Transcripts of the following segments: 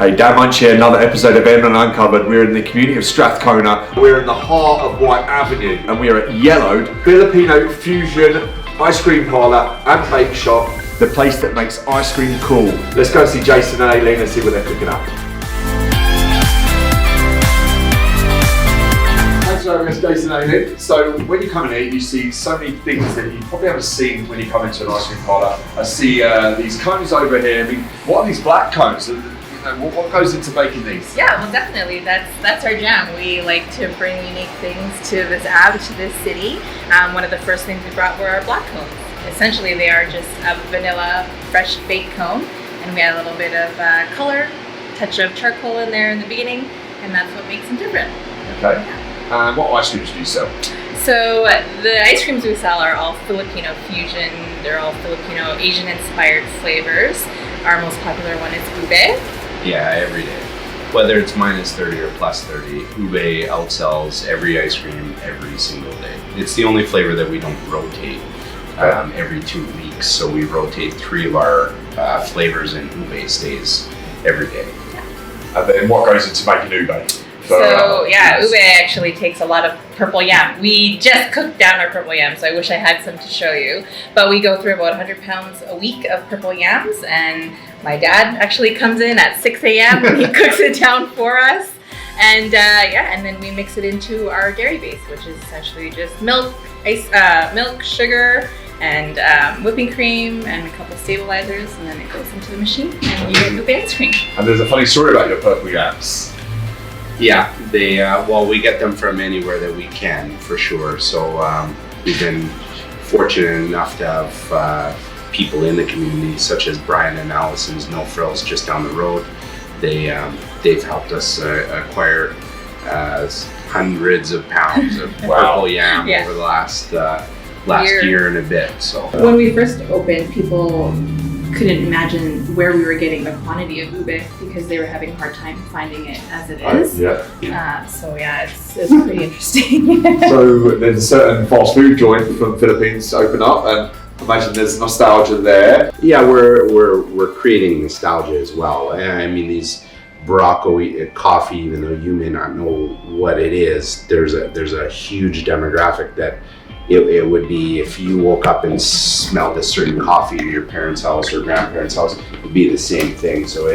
Hey, Dan Munch here, another episode of Edmonton Uncovered. We're in the community of Strathcona. We're in the heart of Whyte Avenue and we are at Yelo'd, Filipino fusion ice cream parlour and bake shop, the place that makes ice cream cool. Let's go see Jason and Aileen and see what they're cooking up. Thanks for having us, Jason and Aileen. So when you come in here, you see so many things that you probably haven't seen when you come into an ice cream parlour. I see these cones over here. I mean, what are these black cones? What goes into baking these? Yeah, well, definitely. That's our jam. We like to bring unique things to this to this city. One of the first things we brought were our black cones. Essentially, they are just a vanilla fresh baked cone, and we add a little bit of color, touch of charcoal in there in the beginning, and that's what makes them different. Okay. What ice creams do you sell? So the ice creams we sell are all Filipino fusion. They're all Filipino Asian-inspired flavors. Our most popular one is ube. Yeah, every day. Whether it's minus 30 or plus 30, ube outsells every ice cream every single day. It's the only flavor that we don't rotate every 2 weeks. So we rotate 3 of our flavors, and ube stays every day. And then what goes into making ube? So yeah, ube actually takes a lot of purple yam. We just cooked down our purple yam, so I wish I had some to show you. But we go through about 100 pounds a week of purple yams, and my dad actually comes in at 6 a.m. and he cooks it down for us. And and then we mix it into our dairy base, which is essentially just milk, milk, sugar, and whipping cream, and a couple stabilizers, and then it goes into the machine, and you get ube ice cream. And there's a funny story about your purple yams. Yeah, they we get them from anywhere that we can, for sure. So we've been fortunate enough to have people in the community, such as Brian and Allison's No Frills just down the road. They've helped us acquire hundreds of pounds of purple yam over the last year and a bit. So when we first opened, people couldn't imagine where we were getting the quantity of ube because they were having a hard time finding it as it is. It's pretty interesting. So there's a certain fast food joint from the Philippines open up, and I imagine there's nostalgia there. Yeah, we're creating nostalgia as well. I mean, these Barocco coffee, even though you may not know what it is, there's a huge demographic that it would be if you woke up and smelled a certain coffee at your parents' house or grandparents' house, it would be the same thing. So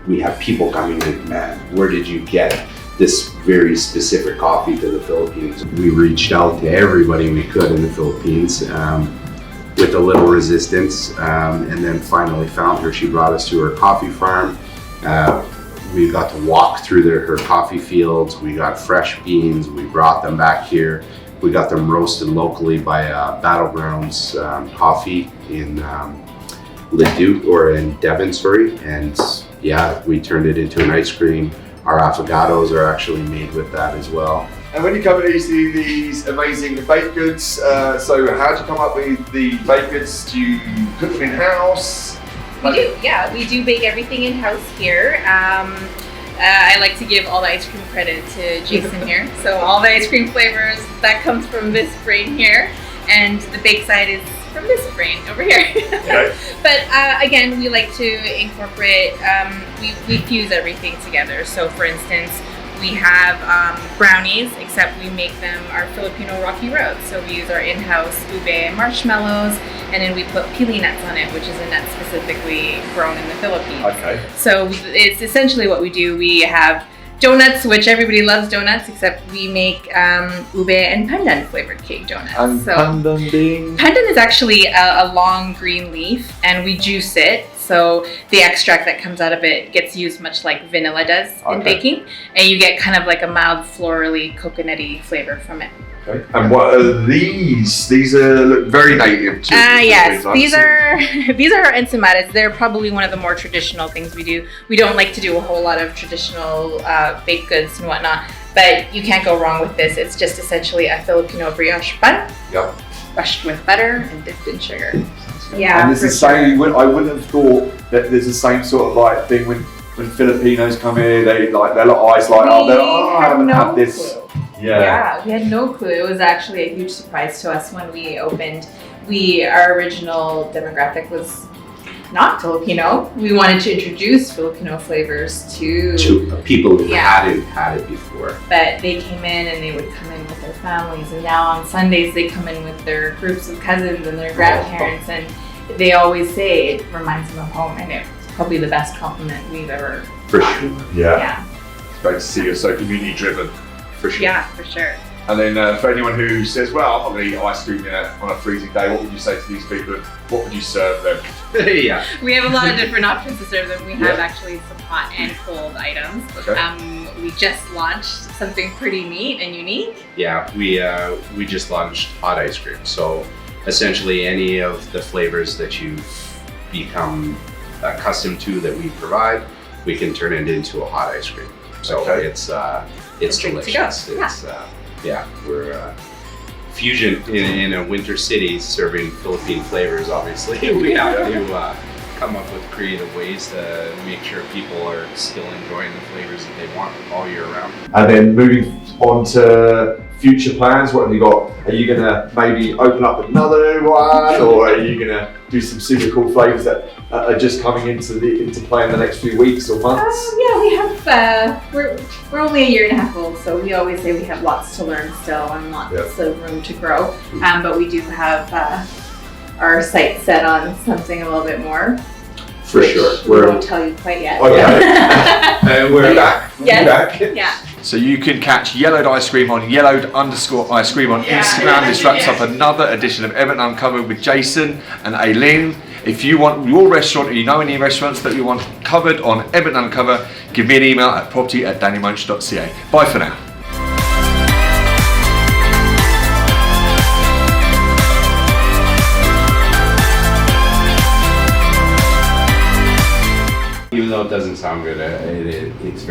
we have people coming in, man, where did you get this very specific coffee to the Philippines? We reached out to everybody we could in the Philippines with a little resistance, and then finally found her. She brought us to her coffee farm. We got to walk through her coffee fields. We got fresh beans. We brought them back here. We got them roasted locally by Battlegrounds Coffee in Leduc, or in Devon, sorry. And yeah, we turned it into an ice cream. Our affogatos are actually made with that as well. And when you come in, you see these amazing baked goods. So how do you come up with the baked goods? Do you cook them in-house? We do, yeah. We do bake everything in-house here. I like to give all the ice cream credit to Jason here. So all the ice cream flavors, that comes from this brain here. And the bake side is from this brain over here. Okay. But again, we like to incorporate, we fuse everything together. So for instance, we have brownies, except we make them our Filipino Rocky Road. So we use our in-house ube and marshmallows, and then we put pili nuts on it, which is a nut specifically grown in the Philippines. Okay. So it's essentially what we do. We have donuts, which everybody loves donuts, except we make ube and pandan flavored cake donuts. And so pandan being? Pandan is actually a long green leaf, and we juice it. So the extract that comes out of it gets used much like vanilla does in baking, and you get kind of like a mild florally coconutty flavor from it. Okay. And what are these? These look very native to yes, these are our ensaimadas. They're probably one of the more traditional things we do. We don't like to do a whole lot of traditional baked goods and whatnot, but you can't go wrong with this. It's just essentially a Filipino brioche bun, brushed with butter and dipped in sugar. Yeah, and this is same. I wouldn't have thought that there's the same sort of like thing when Filipinos come here. Their eyes light up. I haven't had this. Clue. Yeah, we had no clue. It was actually a huge surprise to us when we opened. Our original demographic was not Filipino. We wanted to introduce Filipino flavors to people who Yeah. hadn't had it before. but they came in and they would come in with their families, and now on Sundays they come in with their groups of cousins and their grandparents, and they always say it reminds them of home, and it's probably the best compliment we've ever For gotten. sure. Yeah, Great to see you're so community driven. For sure. yeah, for sure. And then for anyone who says, well, I'm not going to eat ice cream on a freezing day, what would you say to these people? What would you serve them? Yeah. We have a lot of different options to serve them. We have Yeah. actually some hot and cold items. Okay. We just launched something pretty neat and unique. Yeah, we just launched hot ice cream. So essentially any of the flavors that you've become accustomed to that we provide, we can turn it into a hot ice cream. So Okay. it's It's good to go. delicious. We're fusion in a winter city serving Philippine flavors. Obviously, we have to come up with creative ways to make sure people are still enjoying the flavors that they want all year round. And then moving on to future plans, what have you got? Are you going to maybe open up another one, or are you going to do some super cool flavors that are just coming into play in the next few weeks or months? Yeah, we have. We're only a year and a half old, so we always say we have lots to learn still and lots of room to grow. But we do have our sights set on something a little bit more. For sure, We won't tell you quite yet. Okay. we're back. Yes. Back. Yeah. So you can catch Yelo'd ice cream on Yelo'd_ice cream on Instagram. This wraps up another edition of Edmonton Uncovered with Jason and Aileen. If you want your restaurant, or you know any restaurants that you want covered on Edmonton Uncovered, give me an email at property@dannymunch.ca. Bye for now. Even though it doesn't sound good, it's very